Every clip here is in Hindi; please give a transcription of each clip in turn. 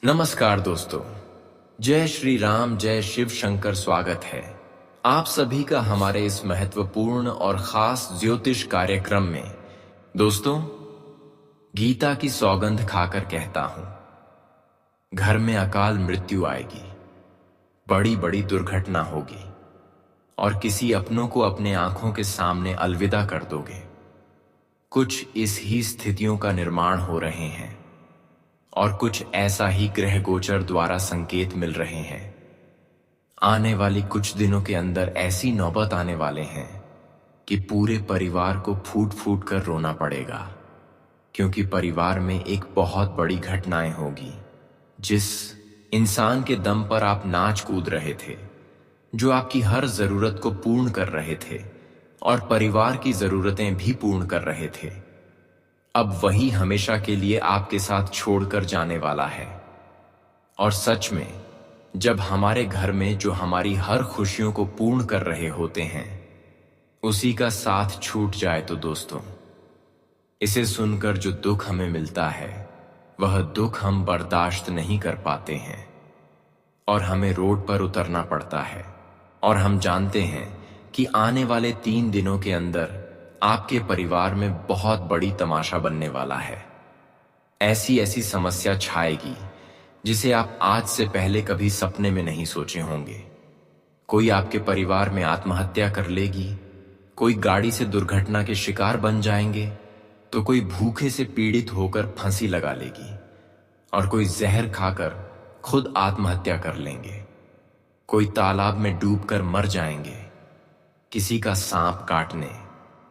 नमस्कार दोस्तों। जय श्री राम, जय शिव शंकर। स्वागत है आप सभी का हमारे इस महत्वपूर्ण और खास ज्योतिष कार्यक्रम में। दोस्तों, गीता की सौगंध खाकर कहता हूं, घर में अकाल मृत्यु आएगी, बड़ी बड़ी दुर्घटना होगी और किसी अपनों को अपने आंखों के सामने अलविदा कर दोगे। कुछ इस ही स्थितियों का निर्माण हो रहे हैं और कुछ ऐसा ही ग्रह गोचर द्वारा संकेत मिल रहे हैं। आने वाली कुछ दिनों के अंदर ऐसी नौबत आने वाले हैं कि पूरे परिवार को फूट फूट कर रोना पड़ेगा, क्योंकि परिवार में एक बहुत बड़ी घटनाएं होगी। जिस इंसान के दम पर आप नाच कूद रहे थे, जो आपकी हर जरूरत को पूर्ण कर रहे थे और परिवार की जरूरतें भी पूर्ण कर रहे थे, अब वही हमेशा के लिए आपके साथ छोड़कर जाने वाला है। और सच में, जब हमारे घर में जो हमारी हर खुशियों को पूर्ण कर रहे होते हैं, उसी का साथ छूट जाए तो दोस्तों, इसे सुनकर जो दुख हमें मिलता है, वह दुख हम बर्दाश्त नहीं कर पाते हैं और हमें रोड पर उतरना पड़ता है। और हम जानते हैं कि आने वाले 3 दिनों के अंदर आपके परिवार में बहुत बड़ी तमाशा बनने वाला है। ऐसी ऐसी समस्या छाएगी जिसे आप आज से पहले कभी सपने में नहीं सोचे होंगे। कोई आपके परिवार में आत्महत्या कर लेगी, कोई गाड़ी से दुर्घटना के शिकार बन जाएंगे, तो कोई भूखे से पीड़ित होकर फांसी लगा लेगी और कोई जहर खाकर खुद आत्महत्या कर लेंगे। कोई तालाब में डूबकर मर जाएंगे, किसी का सांप काटने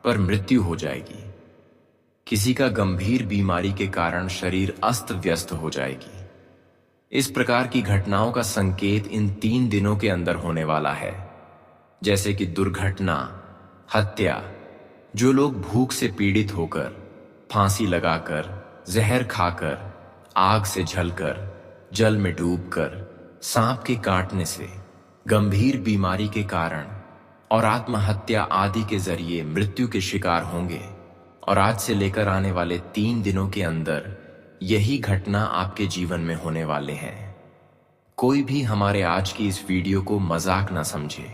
पर मृत्यु हो जाएगी, किसी का गंभीर बीमारी के कारण शरीर अस्त व्यस्त हो जाएगी। इस प्रकार की घटनाओं का संकेत इन 3 दिनों के अंदर होने वाला है, जैसे कि दुर्घटना, हत्या, जो लोग भूख से पीड़ित होकर, फांसी लगाकर, जहर खाकर, आग से झलकर, जल में डूबकर, सांप के काटने से, गंभीर बीमारी के कारण और आत्महत्या आदि के जरिए मृत्यु के शिकार होंगे। और आज से लेकर आने वाले 3 दिनों के अंदर यही घटना आपके जीवन में होने वाले हैं। कोई भी हमारे आज की इस वीडियो को मजाक ना समझे,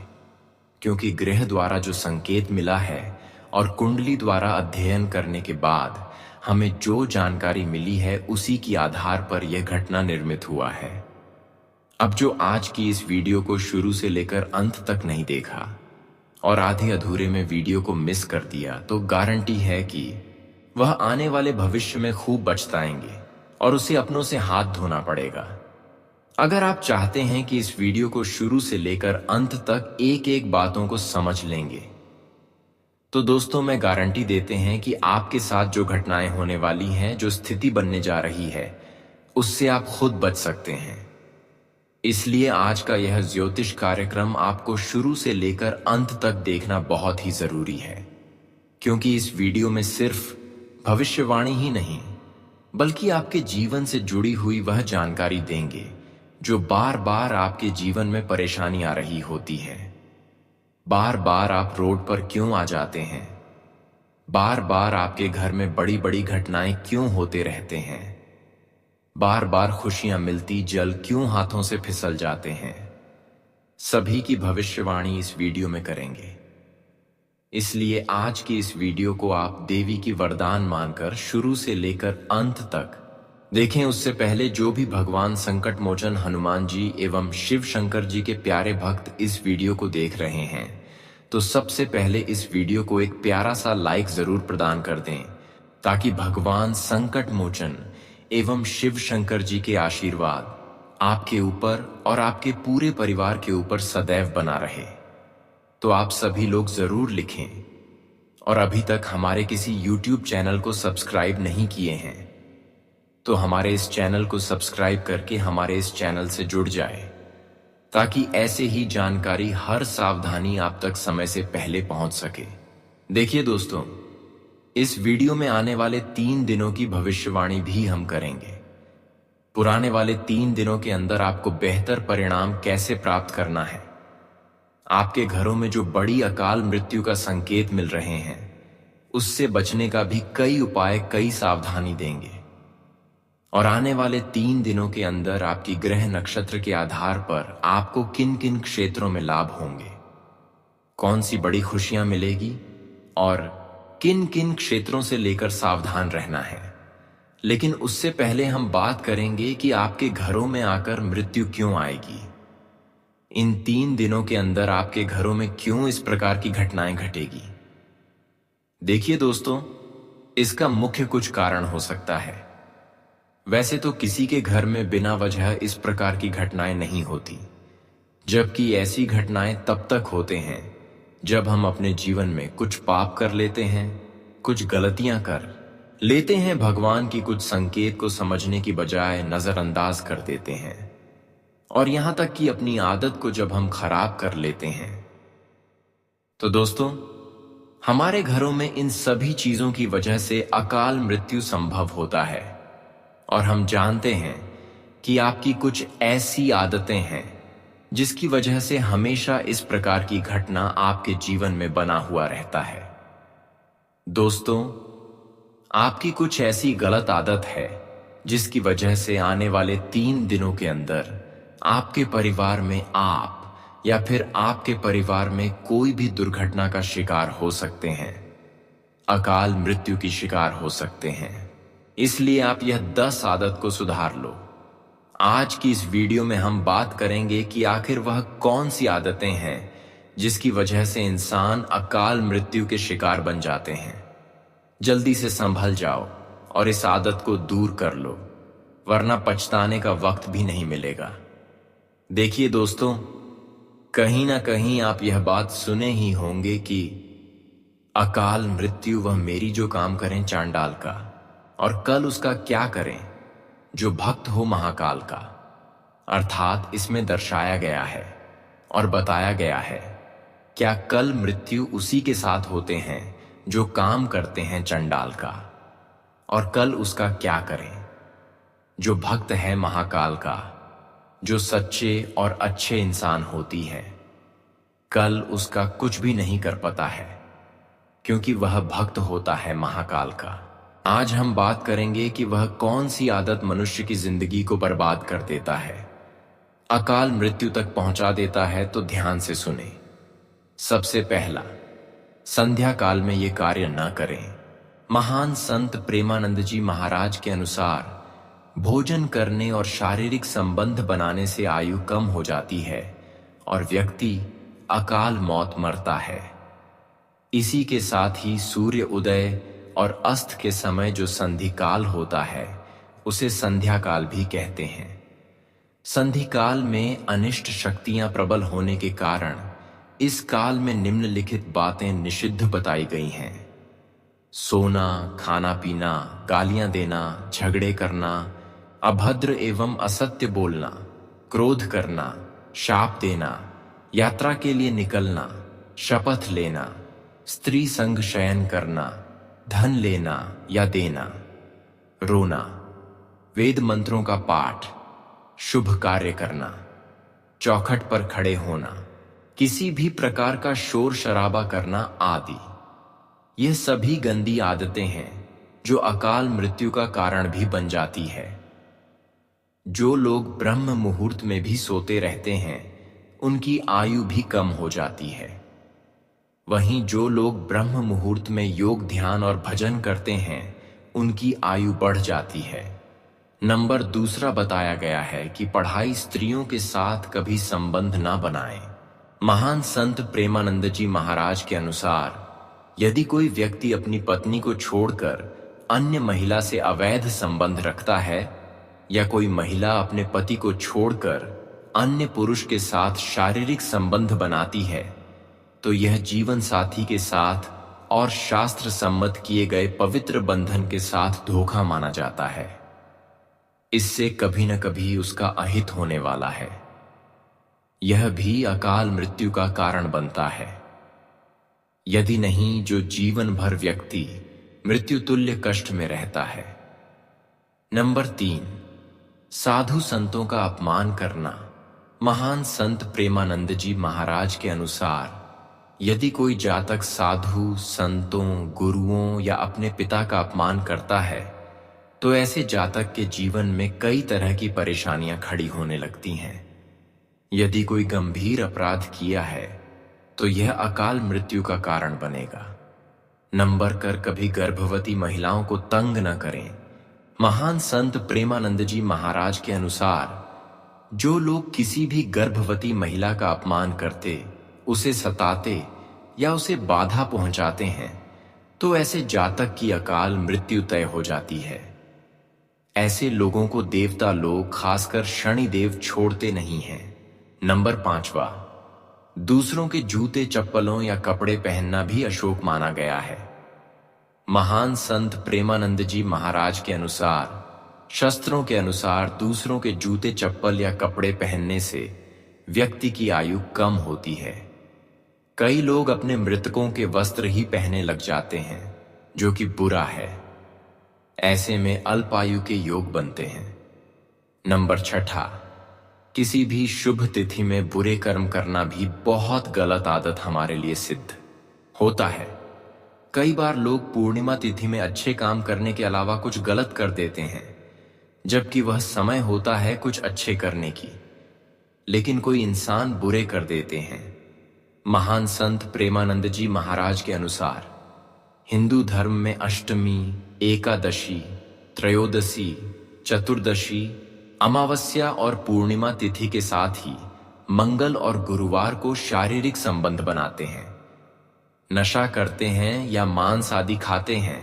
क्योंकि ग्रह द्वारा जो संकेत मिला है और कुंडली द्वारा अध्ययन करने के बाद हमें जो जानकारी मिली है, उसी के आधार पर यह घटना निर्मित हुआ है। अब जो आज की इस वीडियो को शुरू से लेकर अंत तक नहीं देखा और आधे अधूरे में वीडियो को मिस कर दिया, तो गारंटी है कि वह आने वाले भविष्य में खूब पछताएंगे और उसे अपनों से हाथ धोना पड़ेगा। अगर आप चाहते हैं कि इस वीडियो को शुरू से लेकर अंत तक एक एक बातों को समझ लेंगे, तो दोस्तों मैं गारंटी देते हैं कि आपके साथ जो घटनाएं होने वाली हैं, जो स्थिति बनने जा रही है, उससे आप खुद बच सकते हैं। इसलिए आज का यह ज्योतिष कार्यक्रम आपको शुरू से लेकर अंत तक देखना बहुत ही जरूरी है, क्योंकि इस वीडियो में सिर्फ भविष्यवाणी ही नहीं, बल्कि आपके जीवन से जुड़ी हुई वह जानकारी देंगे जो बार बार आपके जीवन में परेशानी आ रही होती है। बार बार आप रोड पर क्यों आ जाते हैं, बार बार आपके घर में बड़ी बड़ी घटनाएं क्यों होते रहते हैं, बार बार खुशियां मिलती जल क्यों हाथों से फिसल जाते हैं, सभी की भविष्यवाणी इस वीडियो में करेंगे। इसलिए आज की इस वीडियो को आप देवी की वरदान मानकर शुरू से लेकर अंत तक देखें। उससे पहले जो भी भगवान संकट मोचन हनुमान जी एवं शिव शंकर जी के प्यारे भक्त इस वीडियो को देख रहे हैं, तो सबसे पहले इस वीडियो को एक प्यारा सा लाइक जरूर प्रदान कर दें, ताकि भगवान संकट मोचन एवं शिव शंकर जी के आशीर्वाद आपके ऊपर और आपके पूरे परिवार के ऊपर सदैव बना रहे। तो आप सभी लोग जरूर लिखें, और अभी तक हमारे किसी YouTube चैनल को सब्सक्राइब नहीं किए हैं, तो हमारे इस चैनल को सब्सक्राइब करके हमारे इस चैनल से जुड़ जाए, ताकि ऐसे ही जानकारी हर सावधानी आप तक समय से पहले पहुंच सके। देखिए दोस्तों, इस वीडियो में आने वाले 3 दिनों की भविष्यवाणी भी हम करेंगे। पुराने वाले 3 दिनों के अंदर आपको बेहतर परिणाम कैसे प्राप्त करना है, आपके घरों में जो बड़ी अकाल मृत्यु का संकेत मिल रहे हैं, उससे बचने का भी कई उपाय, कई सावधानी देंगे। और आने वाले 3 दिनों के अंदर आपकी ग्रह नक्षत्र के आधार पर आपको किन किन क्षेत्रों में लाभ होंगे, कौन सी बड़ी खुशियां मिलेगी और किन किन क्षेत्रों से लेकर सावधान रहना है। लेकिन उससे पहले हम बात करेंगे कि आपके घरों में आकर मृत्यु क्यों आएगी। इन 3 दिनों के अंदर आपके घरों में क्यों इस प्रकार की घटनाएं घटेगी। देखिए दोस्तों, इसका मुख्य कुछ कारण हो सकता है। वैसे तो किसी के घर में बिना वजह इस प्रकार की घटनाएं नहीं होती, जबकि ऐसी घटनाएं तब तक होते हैं जब हम अपने जीवन में कुछ पाप कर लेते हैं, कुछ गलतियां कर लेते हैं, भगवान की कुछ संकेत को समझने की बजाय नजरअंदाज कर देते हैं, और यहां तक कि अपनी आदत को जब हम खराब कर लेते हैं। तो दोस्तों, हमारे घरों में इन सभी चीजों की वजह से अकाल मृत्यु संभव होता है। और हम जानते हैं कि आपकी कुछ ऐसी आदतें हैं जिसकी वजह से हमेशा इस प्रकार की घटना आपके जीवन में बना हुआ रहता है। दोस्तों, आपकी कुछ ऐसी गलत आदत है जिसकी वजह से आने वाले 3 दिनों के अंदर आपके परिवार में आप या फिर आपके परिवार में कोई भी दुर्घटना का शिकार हो सकते हैं, अकाल मृत्यु की शिकार हो सकते हैं। इसलिए आप यह 10 आदत को सुधार लो। आज की इस वीडियो में हम बात करेंगे कि आखिर वह कौन सी आदतें हैं जिसकी वजह से इंसान अकाल मृत्यु के शिकार बन जाते हैं। जल्दी से संभल जाओ और इस आदत को दूर कर लो, वरना पछताने का वक्त भी नहीं मिलेगा। देखिए दोस्तों, कहीं ना कहीं आप यह बात सुने ही होंगे कि अकाल मृत्यु वह मेरी जो काम करें चांडाल का, और कल उसका क्या करें जो भक्त हो महाकाल का। अर्थात इसमें दर्शाया गया है और बताया गया है, क्या कल मृत्यु उसी के साथ होते हैं जो काम करते हैं चंडाल का, और कल उसका क्या करें जो भक्त है महाकाल का, जो सच्चे और अच्छे इंसान होती है। कल उसका कुछ भी नहीं कर पाता है क्योंकि वह भक्त होता है महाकाल का। आज हम बात करेंगे कि वह कौन सी आदत मनुष्य की जिंदगी को बर्बाद कर देता है, अकाल मृत्यु तक पहुंचा देता है। तो ध्यान से सुने। सबसे पहला, संध्या काल में ये कार्य न करें। महान संत प्रेमानंद जी महाराज के अनुसार भोजन करने और शारीरिक संबंध बनाने से आयु कम हो जाती है और व्यक्ति अकाल मौत मरता है। इसी के साथ ही सूर्य उदय और अस्त के समय जो संधि काल होता है उसे संध्या काल भी कहते हैं। संधि काल में अनिष्ट शक्तियां प्रबल होने के कारण इस काल में निम्नलिखित बातें निषिद्ध बताई गई हैं: सोना, खाना पीना, गालियां देना, झगड़े करना, अभद्र एवं असत्य बोलना, क्रोध करना, शाप देना, यात्रा के लिए निकलना, शपथ लेना, स्त्री संग शयन करना, धन लेना या देना, रोना, वेद मंत्रों का पाठ, शुभ कार्य करना, चौखट पर खड़े होना, किसी भी प्रकार का शोर शराबा करना आदि। यह सभी गंदी आदतें हैं जो अकाल मृत्यु का कारण भी बन जाती है। जो लोग ब्रह्म मुहूर्त में भी सोते रहते हैं उनकी आयु भी कम हो जाती है। वहीं जो लोग ब्रह्म मुहूर्त में योग, ध्यान और भजन करते हैं उनकी आयु बढ़ जाती है। नंबर दूसरा बताया गया है कि पढ़ाई स्त्रियों के साथ कभी संबंध ना बनाएं। महान संत प्रेमानंद जी महाराज के अनुसार यदि कोई व्यक्ति अपनी पत्नी को छोड़कर अन्य महिला से अवैध संबंध रखता है या कोई महिला अपने पति को छोड़कर अन्य पुरुष के साथ शारीरिक संबंध बनाती है तो यह जीवन साथी के साथ और शास्त्र सम्मत किए गए पवित्र बंधन के साथ धोखा माना जाता है। इससे कभी न कभी उसका अहित होने वाला है। यह भी अकाल मृत्यु का कारण बनता है। यदि नहीं, जो जीवन भर व्यक्ति मृत्यु तुल्य कष्ट में रहता है। नंबर 3, साधु संतों का अपमान करना। महान संत प्रेमानंद जी महाराज के अनुसार यदि कोई जातक साधु, संतों, गुरुओं या अपने पिता का अपमान करता है तो ऐसे जातक के जीवन में कई तरह की परेशानियां खड़ी होने लगती हैं। यदि कोई गंभीर अपराध किया है तो यह अकाल मृत्यु का कारण बनेगा। नंबर कर कभी गर्भवती महिलाओं को तंग न करें। महान संत प्रेमानंद जी महाराज के अनुसार जो लोग किसी भी गर्भवती महिला का अपमान करते, उसे सताते या उसे बाधा पहुंचाते हैं तो ऐसे जातक की अकाल मृत्यु तय हो जाती है। ऐसे लोगों को देवता लोग खासकर शनिदेव छोड़ते नहीं हैं। नंबर 5वां, दूसरों के जूते चप्पलों या कपड़े पहनना भी अशुभ माना गया है। महान संत प्रेमानंद जी महाराज के अनुसार शास्त्रों के अनुसार दूसरों के जूते चप्पल या कपड़े पहनने से व्यक्ति की आयु कम होती है। कई लोग अपने मृतकों के वस्त्र ही पहनने लग जाते हैं, जो कि बुरा है। ऐसे में अल्पायु के योग बनते हैं। नंबर 6, किसी भी शुभ तिथि में बुरे कर्म करना भी बहुत गलत आदत हमारे लिए सिद्ध होता है। कई बार लोग पूर्णिमा तिथि में अच्छे काम करने के अलावा कुछ गलत कर देते हैं, जबकि वह समय होता है कुछ अच्छे करने की, लेकिन कोई इंसान बुरे कर देते हैं। महान संत प्रेमानंद जी महाराज के अनुसार हिंदू धर्म में अष्टमी, एकादशी, त्रयोदशी, चतुर्दशी, अमावस्या और पूर्णिमा तिथि के साथ ही मंगल और गुरुवार को शारीरिक संबंध बनाते हैं। नशा करते हैं या मांस आदि खाते हैं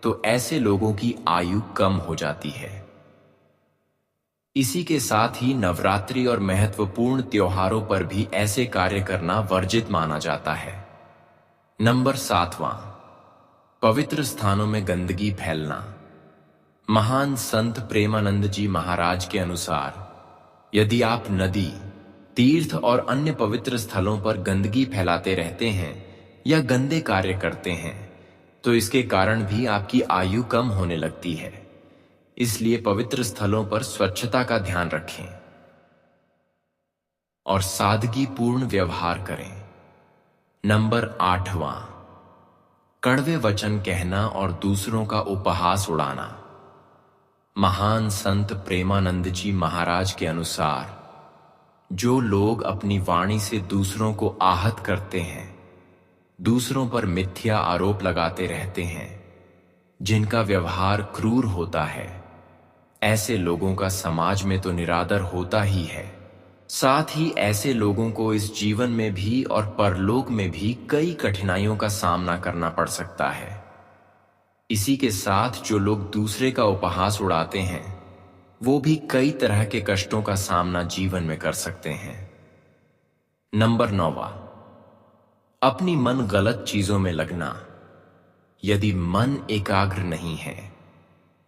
तो ऐसे लोगों की आयु कम हो जाती है। इसी के साथ ही नवरात्रि और महत्वपूर्ण त्योहारों पर भी ऐसे कार्य करना वर्जित माना जाता है। नंबर 7वां, पवित्र स्थानों में गंदगी फैलना। महान संत प्रेमानंद जी महाराज के अनुसार यदि आप नदी, तीर्थ और अन्य पवित्र स्थलों पर गंदगी फैलाते रहते हैं या गंदे कार्य करते हैं तो इसके कारण भी आपकी आयु कम होने लगती है। इसलिए पवित्र स्थलों पर स्वच्छता का ध्यान रखें और सादगीपूर्ण व्यवहार करें। नंबर 8वां, कड़वे वचन कहना और दूसरों का उपहास उड़ाना। महान संत प्रेमानंद जी महाराज के अनुसार जो लोग अपनी वाणी से दूसरों को आहत करते हैं, दूसरों पर मिथ्या आरोप लगाते रहते हैं, जिनका व्यवहार क्रूर होता है, ऐसे लोगों का समाज में तो निरादर होता ही है, साथ ही ऐसे लोगों को इस जीवन में भी और परलोक में भी कई कठिनाइयों का सामना करना पड़ सकता है। इसी के साथ जो लोग दूसरे का उपहास उड़ाते हैं वो भी कई तरह के कष्टों का सामना जीवन में कर सकते हैं। नंबर 9वां, अपनी मन गलत चीजों में लगना। यदि मन एकाग्र नहीं है,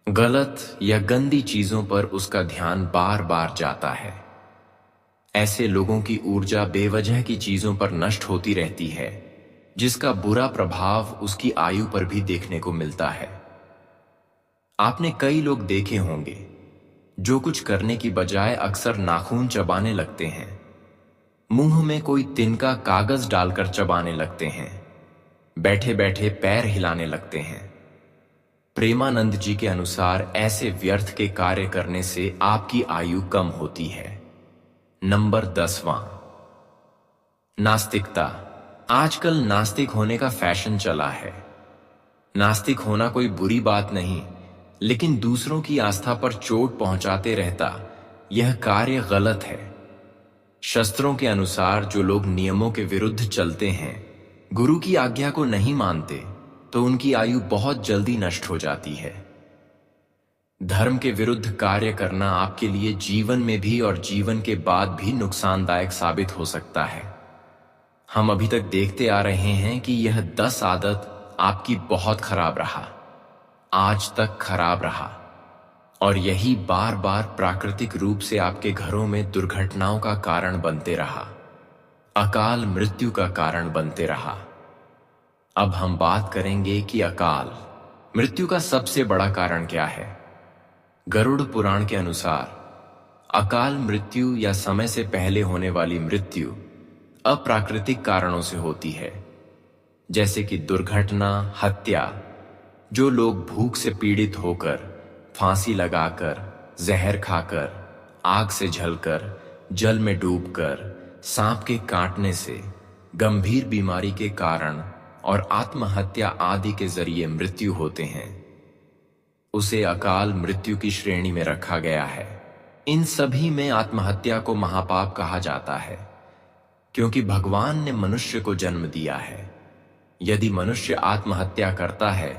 गलत या गंदी चीजों पर उसका ध्यान बार बार जाता है, ऐसे लोगों की ऊर्जा बेवजह की चीजों पर नष्ट होती रहती है, जिसका बुरा प्रभाव उसकी आयु पर भी देखने को मिलता है। आपने कई लोग देखे होंगे जो कुछ करने की बजाय अक्सर नाखून चबाने लगते हैं, मुंह में कोई तिनका कागज डालकर चबाने लगते हैं, बैठे बैठे पैर हिलाने लगते हैं। प्रेमानंद जी के अनुसार ऐसे व्यर्थ के कार्य करने से आपकी आयु कम होती है। नंबर 10वां, नास्तिकता। आजकल नास्तिक होने का फैशन चला है। नास्तिक होना कोई बुरी बात नहीं, लेकिन दूसरों की आस्था पर चोट पहुंचाते रहता यह कार्य गलत है। शास्त्रों के अनुसार जो लोग नियमों के विरुद्ध चलते हैं, गुरु की आज्ञा को नहीं मानते, तो उनकी आयु बहुत जल्दी नष्ट हो जाती है। धर्म के विरुद्ध कार्य करना आपके लिए जीवन में भी और जीवन के बाद भी नुकसानदायक साबित हो सकता है। हम अभी तक देखते आ रहे हैं कि यह 10 आदत आपकी बहुत खराब रहा, आज तक खराब रहा, और यही बार बार प्राकृतिक रूप से आपके घरों में दुर्घटनाओं का कारण बनते रहा, अकाल मृत्यु का कारण बनते रहा। अब हम बात करेंगे कि अकाल मृत्यु का सबसे बड़ा कारण क्या है। गरुड़ पुराण के अनुसार अकाल मृत्यु या समय से पहले होने वाली मृत्यु अप्राकृतिक कारणों से होती है, जैसे कि दुर्घटना, हत्या, जो लोग भूख से पीड़ित होकर फांसी लगाकर, जहर खाकर, आग से झलकर, जल में डूबकर, सांप के काटने से, गंभीर बीमारी के कारण और आत्महत्या आदि के जरिए मृत्यु होते हैं, उसे अकाल मृत्यु की श्रेणी में रखा गया है। इन सभी में आत्महत्या को महापाप कहा जाता है, क्योंकि भगवान ने मनुष्य को जन्म दिया है। यदि मनुष्य आत्महत्या करता है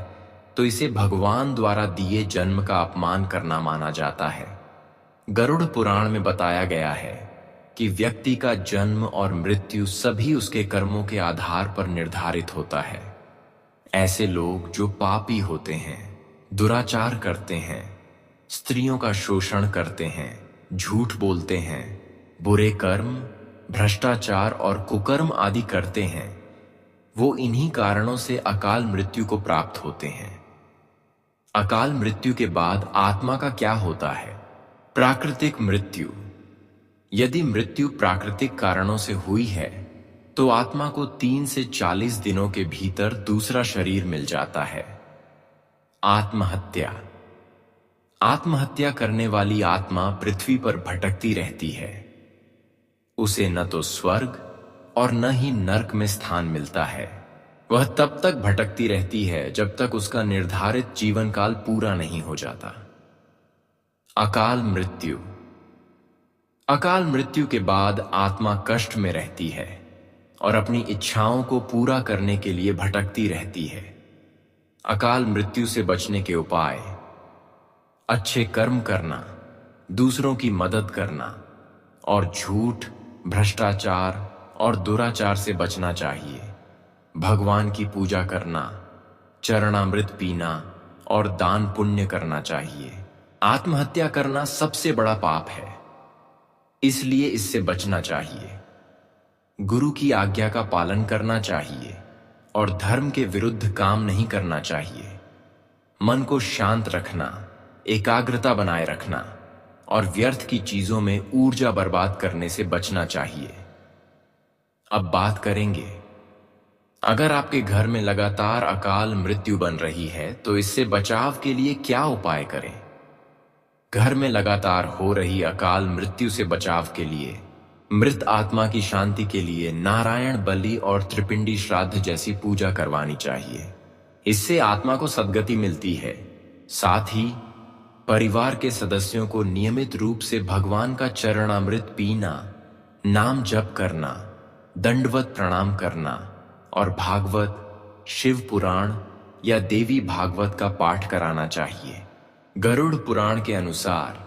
तो इसे भगवान द्वारा दिए जन्म का अपमान करना माना जाता है। गरुड़ पुराण में बताया गया है कि व्यक्ति का जन्म और मृत्यु सभी उसके कर्मों के आधार पर निर्धारित होता है। ऐसे लोग जो पापी होते हैं, दुराचार करते हैं, स्त्रियों का शोषण करते हैं, झूठ बोलते हैं, बुरे कर्म, भ्रष्टाचार और कुकर्म आदि करते हैं, वो इन्हीं कारणों से अकाल मृत्यु को प्राप्त होते हैं। अकाल मृत्यु के बाद आत्मा का क्या होता है? प्राकृतिक मृत्यु। यदि मृत्यु प्राकृतिक कारणों से हुई है तो आत्मा को 3 से 40 दिनों के भीतर दूसरा शरीर मिल जाता है। आत्महत्या। आत्महत्या करने वाली आत्मा पृथ्वी पर भटकती रहती है। उसे न तो स्वर्ग और न ही नरक में स्थान मिलता है। वह तब तक भटकती रहती है जब तक उसका निर्धारित जीवन काल पूरा नहीं हो जाता। अकाल मृत्यु। अकाल मृत्यु के बाद आत्मा कष्ट में रहती है और अपनी इच्छाओं को पूरा करने के लिए भटकती रहती है। अकाल मृत्यु से बचने के उपाय: अच्छे कर्म करना, दूसरों की मदद करना और झूठ, भ्रष्टाचार और दुराचार से बचना चाहिए। भगवान की पूजा करना, चरणामृत पीना और दान पुण्य करना चाहिए। आत्महत्या करना सबसे बड़ा पाप है, इसलिए इससे बचना चाहिए। गुरु की आज्ञा का पालन करना चाहिए और धर्म के विरुद्ध काम नहीं करना चाहिए। मन को शांत रखना, एकाग्रता बनाए रखना और व्यर्थ की चीजों में ऊर्जा बर्बाद करने से बचना चाहिए। अब बात करेंगे, अगर आपके घर में लगातार अकाल मृत्यु बन रही है तो इससे बचाव के लिए क्या उपाय करें? घर में लगातार हो रही अकाल मृत्यु से बचाव के लिए, मृत आत्मा की शांति के लिए नारायण बलि और त्रिपिंडी श्राद्ध जैसी पूजा करवानी चाहिए। इससे आत्मा को सद्गति मिलती है। साथ ही परिवार के सदस्यों को नियमित रूप से भगवान का चरणामृत पीना, नाम जप करना, दंडवत प्रणाम करना और भागवत, शिव पुराण या देवी भागवत का पाठ कराना चाहिए। गरुड़ पुराण के अनुसार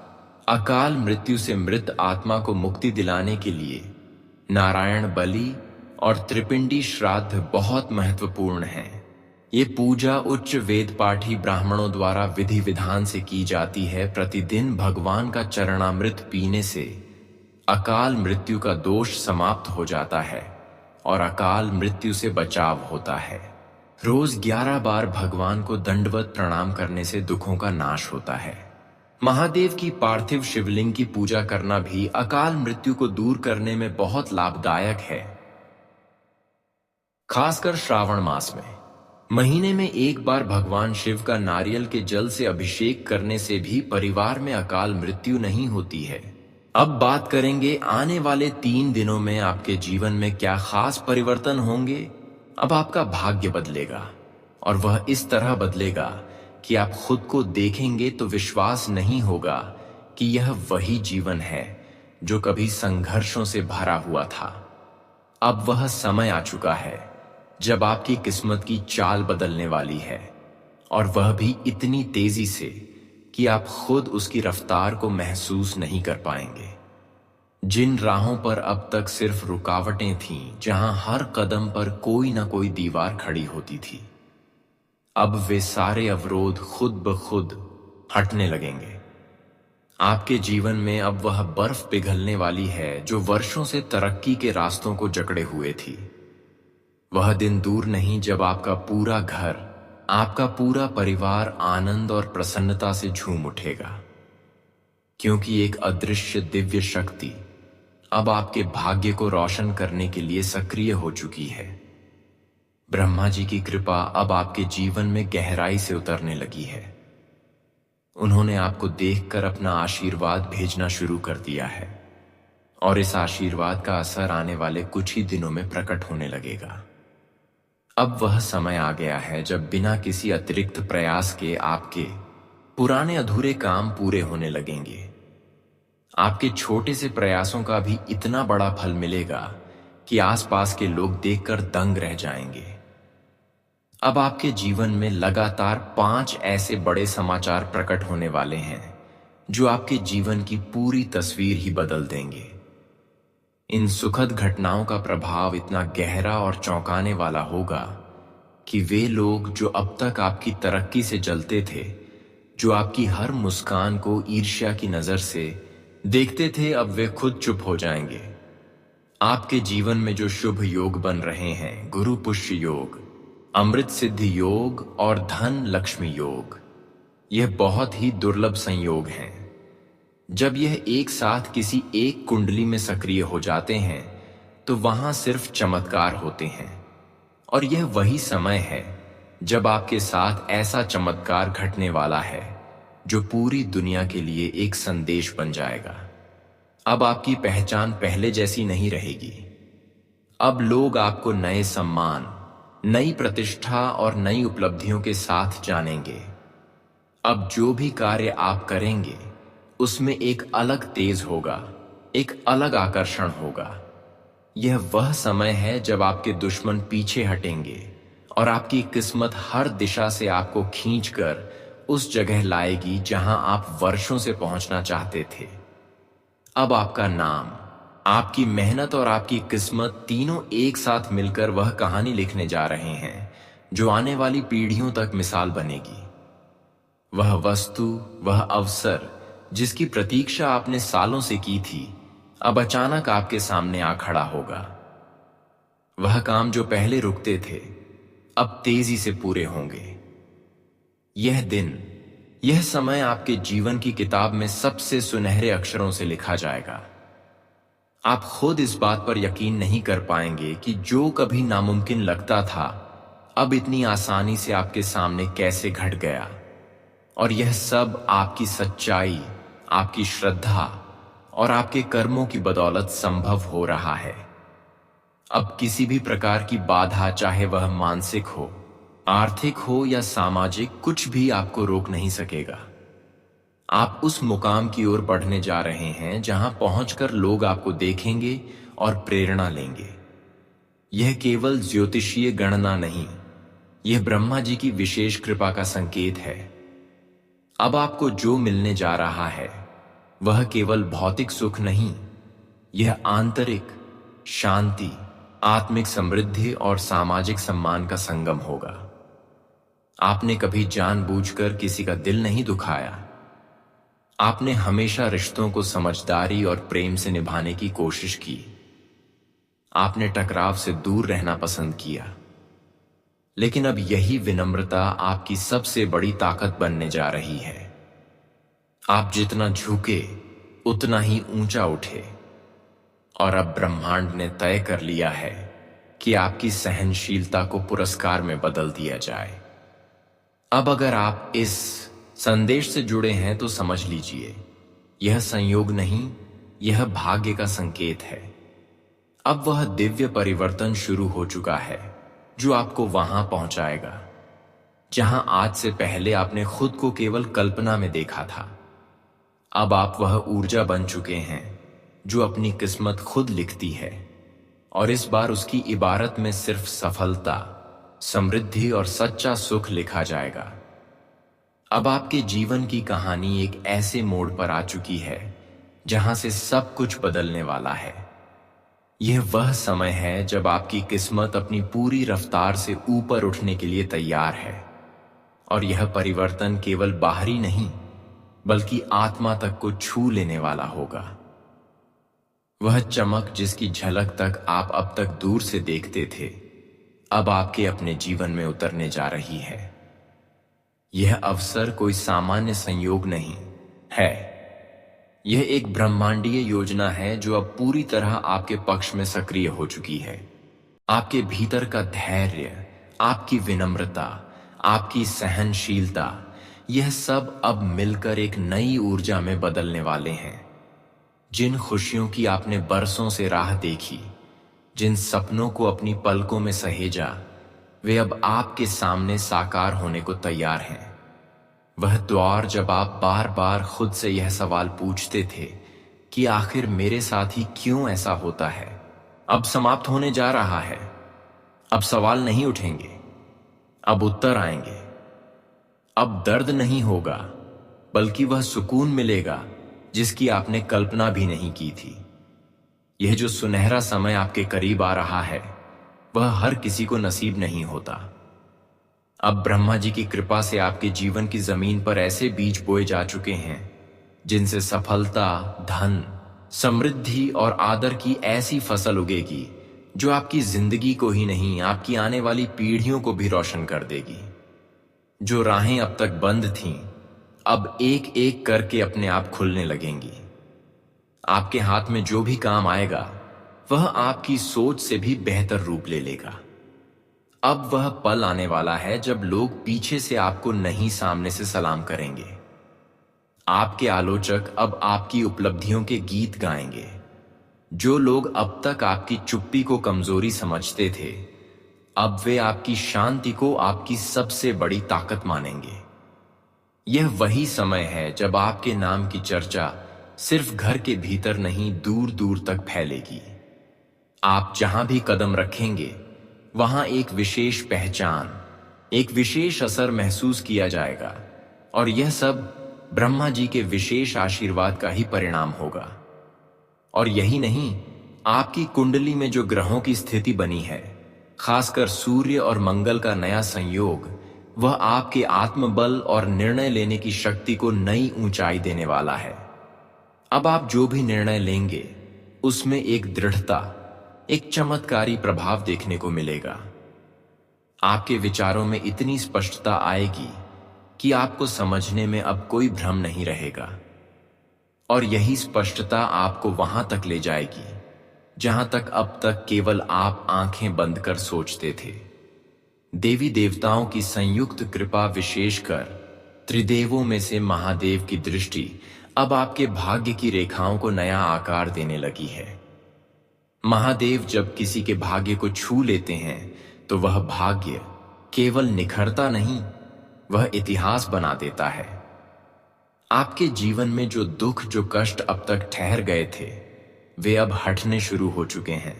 अकाल मृत्यु से मृत आत्मा को मुक्ति दिलाने के लिए नारायण बलि और त्रिपिंडी श्राद्ध बहुत महत्वपूर्ण है। ये पूजा उच्च वेद पाठी ब्राह्मणों द्वारा विधि विधान से की जाती है। प्रतिदिन भगवान का चरणामृत पीने से अकाल मृत्यु का दोष समाप्त हो जाता है और अकाल मृत्यु से बचाव होता है। रोज 11 बार भगवान को दंडवत प्रणाम करने से दुखों का नाश होता है। महादेव की पार्थिव शिवलिंग की पूजा करना भी अकाल मृत्यु को दूर करने में बहुत लाभदायक है। खासकर श्रावण मास में महीने में एक बार भगवान शिव का नारियल के जल से अभिषेक करने से भी परिवार में अकाल मृत्यु नहीं होती है। अब बात करेंगे आने वाले 3 दिनों में आपके जीवन में क्या खास परिवर्तन होंगे। अब आपका भाग्य बदलेगा और वह इस तरह बदलेगा कि आप खुद को देखेंगे तो विश्वास नहीं होगा कि यह वही जीवन है जो कभी संघर्षों से भरा हुआ था। अब वह समय आ चुका है जब आपकी किस्मत की चाल बदलने वाली है, और वह भी इतनी तेजी से कि आप खुद उसकी रफ्तार को महसूस नहीं कर पाएंगे। जिन राहों पर अब तक सिर्फ रुकावटें थीं, जहां हर कदम पर कोई ना कोई दीवार खड़ी होती थी, अब वे सारे अवरोध खुद ब खुद हटने लगेंगे। आपके जीवन में अब वह बर्फ पिघलने वाली है जो वर्षों से तरक्की के रास्तों को जकड़े हुए थी। वह दिन दूर नहीं जब आपका पूरा घर, आपका पूरा परिवार आनंद और प्रसन्नता से झूम उठेगा, क्योंकि एक अदृश्य दिव्य शक्ति अब आपके भाग्य को रोशन करने के लिए सक्रिय हो चुकी है। ब्रह्मा जी की कृपा अब आपके जीवन में गहराई से उतरने लगी है। उन्होंने आपको देखकर अपना आशीर्वाद भेजना शुरू कर दिया है और इस आशीर्वाद का असर आने वाले कुछ ही दिनों में प्रकट होने लगेगा। अब वह समय आ गया है जब बिना किसी अतिरिक्त प्रयास के आपके पुराने अधूरे काम पूरे होने लगेंगे। आपके छोटे से प्रयासों का भी इतना बड़ा फल मिलेगा कि आसपास के लोग देखकर दंग रह जाएंगे। अब आपके जीवन में लगातार 5 ऐसे बड़े समाचार प्रकट होने वाले हैं जो आपके जीवन की पूरी तस्वीर ही बदल देंगे। इन सुखद घटनाओं का प्रभाव इतना गहरा और चौंकाने वाला होगा कि वे लोग जो अब तक आपकी तरक्की से जलते थे, जो आपकी हर मुस्कान को ईर्ष्या की नजर से देखते थे, अब वे खुद चुप हो जाएंगे। आपके जीवन में जो शुभ योग बन रहे हैं, गुरु पुष्य योग, अमृत सिद्धि योग और धन लक्ष्मी योग, यह बहुत ही दुर्लभ संयोग हैं। जब यह एक साथ किसी एक कुंडली में सक्रिय हो जाते हैं तो वहां सिर्फ चमत्कार होते हैं, और यह वही समय है जब आपके साथ ऐसा चमत्कार घटने वाला है जो पूरी दुनिया के लिए एक संदेश बन जाएगा। अब आपकी पहचान पहले जैसी नहीं रहेगी। अब लोग आपको नए सम्मान, नई प्रतिष्ठा और नई उपलब्धियों के साथ जानेंगे। अब जो भी कार्य आप करेंगे उसमें एक अलग तेज होगा, एक अलग आकर्षण होगा। यह वह समय है जब आपके दुश्मन पीछे हटेंगे और आपकी किस्मत हर दिशा से आपको खींचकर उस जगह लाएगी जहां आप वर्षों से पहुंचना चाहते थे। अब आपका नाम, आपकी मेहनत और आपकी किस्मत तीनों एक साथ मिलकर वह कहानी लिखने जा रहे हैं जो आने वाली पीढ़ियों तक मिसाल बनेगी। वह वस्तु, वह अवसर जिसकी प्रतीक्षा आपने सालों से की थी, अब अचानक आपके सामने आ खड़ा होगा। वह काम जो पहले रुकते थे अब तेजी से पूरे होंगे। यह दिन, यह समय आपके जीवन की किताब में सबसे सुनहरे अक्षरों से लिखा जाएगा। आप खुद इस बात पर यकीन नहीं कर पाएंगे कि जो कभी नामुमकिन लगता था अब इतनी आसानी से आपके सामने कैसे घट गया। और यह सब आपकी सच्चाई, आपकी श्रद्धा और आपके कर्मों की बदौलत संभव हो रहा है। अब किसी भी प्रकार की बाधा, चाहे वह मानसिक हो, आर्थिक हो या सामाजिक, कुछ भी आपको रोक नहीं सकेगा। आप उस मुकाम की ओर बढ़ने जा रहे हैं जहां पहुंचकर लोग आपको देखेंगे और प्रेरणा लेंगे। यह केवल ज्योतिषीय गणना नहीं, यह ब्रह्मा जी की विशेष कृपा का संकेत है। अब आपको जो मिलने जा रहा है वह केवल भौतिक सुख नहीं, यह आंतरिक शांति, आत्मिक समृद्धि और सामाजिक सम्मान का संगम होगा। आपने कभी जानबूझकर किसी का दिल नहीं दुखाया। आपने हमेशा रिश्तों को समझदारी और प्रेम से निभाने की कोशिश की। आपने टकराव से दूर रहना पसंद किया। लेकिन अब यही विनम्रता आपकी सबसे बड़ी ताकत बनने जा रही है। आप जितना झुके उतना ही ऊंचा उठे, और अब ब्रह्मांड ने तय कर लिया है कि आपकी सहनशीलता को पुरस्कार में बदल दिया जाए। अब अगर आप इस संदेश से जुड़े हैं तो समझ लीजिए, यह संयोग नहीं, यह भाग्य का संकेत है। अब वह दिव्य परिवर्तन शुरू हो चुका है जो आपको वहां पहुंचाएगा जहां आज से पहले आपने खुद को केवल कल्पना में देखा था। अब आप वह ऊर्जा बन चुके हैं जो अपनी किस्मत खुद लिखती है, और इस बार उसकी इबारत में सिर्फ सफलता, समृद्धि और सच्चा सुख लिखा जाएगा। अब आपके जीवन की कहानी एक ऐसे मोड़ पर आ चुकी है जहां से सब कुछ बदलने वाला है। यह वह समय है जब आपकी किस्मत अपनी पूरी रफ्तार से ऊपर उठने के लिए तैयार है, और यह परिवर्तन केवल बाहरी नहीं बल्कि आत्मा तक को छू लेने वाला होगा। वह चमक जिसकी झलक तक आप अब तक दूर से देखते थे, अब आपके अपने जीवन में उतरने जा रही है। यह अवसर कोई सामान्य संयोग नहीं है, यह एक ब्रह्मांडीय योजना है जो अब पूरी तरह आपके पक्ष में सक्रिय हो चुकी है। आपके भीतर का धैर्य, आपकी विनम्रता, आपकी सहनशीलता, यह सब अब मिलकर एक नई ऊर्जा में बदलने वाले हैं। जिन खुशियों की आपने बरसों से राह देखी, जिन सपनों को अपनी पलकों में सहेजा, वे अब आपके सामने साकार होने को तैयार हैं। वह द्वार जब आप बार बार खुद से यह सवाल पूछते थे कि आखिर मेरे साथ ही क्यों ऐसा होता है, अब समाप्त होने जा रहा है। अब सवाल नहीं उठेंगे, अब उत्तर आएंगे। अब दर्द नहीं होगा, बल्कि वह सुकून मिलेगा जिसकी आपने कल्पना भी नहीं की थी। यह जो सुनहरा समय आपके करीब आ रहा है, वह हर किसी को नसीब नहीं होता। अब ब्रह्मा जी की कृपा से आपके जीवन की जमीन पर ऐसे बीज बोए जा चुके हैं जिनसे सफलता, धन, समृद्धि और आदर की ऐसी फसल उगेगी जो आपकी जिंदगी को ही नहीं, आपकी आने वाली पीढ़ियों को भी रोशन कर देगी। जो राहें अब तक बंद थीं, अब एक एक करके अपने आप खुलने लगेंगी। आपके हाथ में जो भी काम आएगा, वह आपकी सोच से भी बेहतर रूप ले लेगा। अब वह पल आने वाला है जब लोग पीछे से आपको नहीं, सामने से सलाम करेंगे। आपके आलोचक अब आपकी उपलब्धियों के गीत गाएंगे। जो लोग अब तक आपकी चुप्पी को कमजोरी समझते थे, अब वे आपकी शांति को आपकी सबसे बड़ी ताकत मानेंगे। यह वही समय है जब आपके नाम की चर्चा सिर्फ घर के भीतर नहीं, दूर दूर तक फैलेगी। आप जहां भी कदम रखेंगे, वहां एक विशेष पहचान, एक विशेष असर महसूस किया जाएगा, और यह सब ब्रह्मा जी के विशेष आशीर्वाद का ही परिणाम होगा। और यही नहीं, आपकी कुंडली में जो ग्रहों की स्थिति बनी है, खासकर सूर्य और मंगल का नया संयोग, वह आपके आत्मबल और निर्णय लेने की शक्ति को नई ऊंचाई देने वाला है। अब आप जो भी निर्णय लेंगे, उसमें एक दृढ़ता, एक चमत्कारी प्रभाव देखने को मिलेगा। आपके विचारों में इतनी स्पष्टता आएगी कि आपको समझने में अब कोई भ्रम नहीं रहेगा। और यही स्पष्टता आपको वहां तक ले जाएगी जहां तक अब तक केवल आप आंखें बंद कर सोचते थे। देवी देवताओं की संयुक्त कृपा, विशेषकर त्रिदेवों में से महादेव की दृष्टि, अब आपके भाग्य की रेखाओं को नया आकार देने लगी है। महादेव जब किसी के भाग्य को छू लेते हैं, तो वह भाग्य केवल निखरता नहीं, वह इतिहास बना देता है। आपके जीवन में जो दुख, जो कष्ट अब तक ठहर गए थे, वे अब हटने शुरू हो चुके हैं।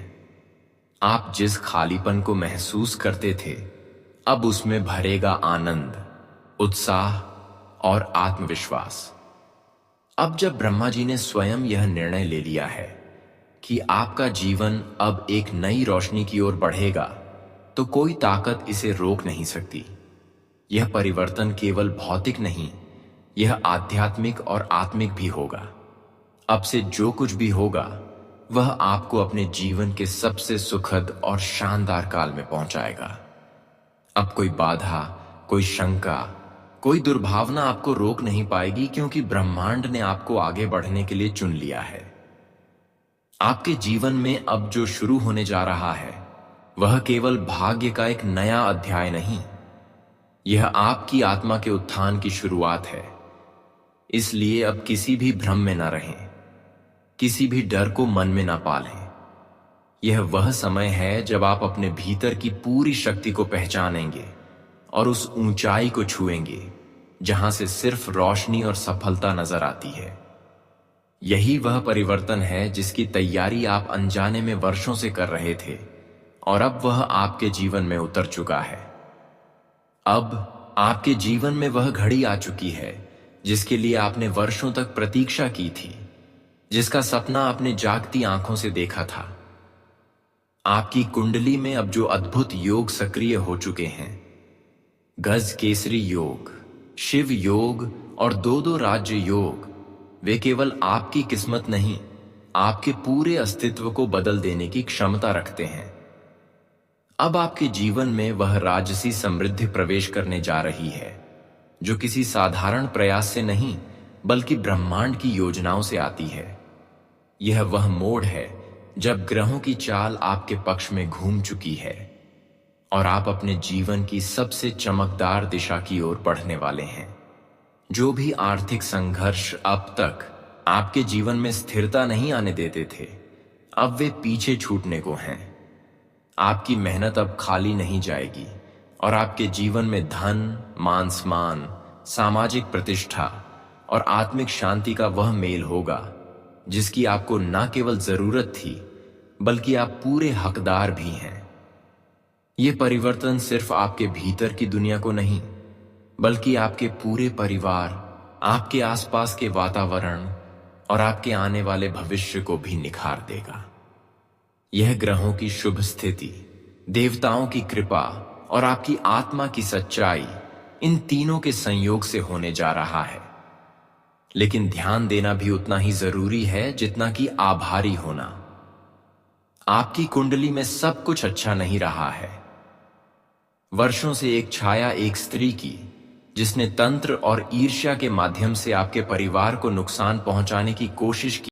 आप जिस खालीपन को महसूस करते थे, अब उसमें भरेगा आनंद, उत्साह और आत्मविश्वास। अब जब ब्रह्मा जी ने स्वयं यह निर्णय ले लिया है कि आपका जीवन अब एक नई रोशनी की ओर बढ़ेगा, तो कोई ताकत इसे रोक नहीं सकती। यह परिवर्तन केवल भौतिक नहीं, यह आध्यात्मिक और आत्मिक भी होगा। अब से जो कुछ भी होगा, वह आपको अपने जीवन के सबसे सुखद और शानदार काल में पहुंचाएगा। अब कोई बाधा, कोई शंका, कोई दुर्भावना आपको रोक नहीं पाएगी, क्योंकि ब्रह्मांड ने आपको आगे बढ़ने के लिए चुन लिया है। आपके जीवन में अब जो शुरू होने जा रहा है, वह केवल भाग्य का एक नया अध्याय नहीं, यह आपकी आत्मा के उत्थान की शुरुआत है। इसलिए अब किसी भी भ्रम में न रहें, किसी भी डर को मन में न पालें। यह वह समय है जब आप अपने भीतर की पूरी शक्ति को पहचानेंगे और उस ऊंचाई को छुएंगे जहां से सिर्फ रोशनी और सफलता नजर आती है। यही वह परिवर्तन है जिसकी तैयारी आप अनजाने में वर्षों से कर रहे थे, और अब वह आपके जीवन में उतर चुका है। अब आपके जीवन में वह घड़ी आ चुकी है जिसके लिए आपने वर्षों तक प्रतीक्षा की थी, जिसका सपना आपने जागती आंखों से देखा था। आपकी कुंडली में अब जो अद्भुत योग सक्रिय हो चुके हैं, गज केसरी योग, शिव योग और दो राज्य योग, वे केवल आपकी किस्मत नहीं, आपके पूरे अस्तित्व को बदल देने की क्षमता रखते हैं। अब आपके जीवन में वह राजसी समृद्धि प्रवेश करने जा रही है जो किसी साधारण प्रयास से नहीं, बल्कि ब्रह्मांड की योजनाओं से आती है। यह वह मोड़ है जब ग्रहों की चाल आपके पक्ष में घूम चुकी है और आप अपने जीवन की सबसे चमकदार दिशा की ओर बढ़ने वाले हैं। जो भी आर्थिक संघर्ष अब तक आपके जीवन में स्थिरता नहीं आने देते थे, अब वे पीछे छूटने को हैं। आपकी मेहनत अब खाली नहीं जाएगी और आपके जीवन में धन, मान सम्मान, सामाजिक प्रतिष्ठा और आत्मिक शांति का वह मेल होगा जिसकी आपको न केवल जरूरत थी, बल्कि आप पूरे हकदार भी हैं। ये परिवर्तन सिर्फ आपके भीतर की दुनिया को नहीं, बल्कि आपके पूरे परिवार, आपके आसपास के वातावरण और आपके आने वाले भविष्य को भी निखार देगा। यह ग्रहों की शुभ स्थिति, देवताओं की कृपा और आपकी आत्मा की सच्चाई, इन तीनों के संयोग से होने जा रहा है। लेकिन ध्यान देना भी उतना ही जरूरी है जितना कि आभारी होना। आपकी कुंडली में सब कुछ अच्छा नहीं रहा है। वर्षों से एक छाया एक स्त्री की, जिसने तंत्र और ईर्ष्या के माध्यम से आपके परिवार को नुकसान पहुंचाने की कोशिश की,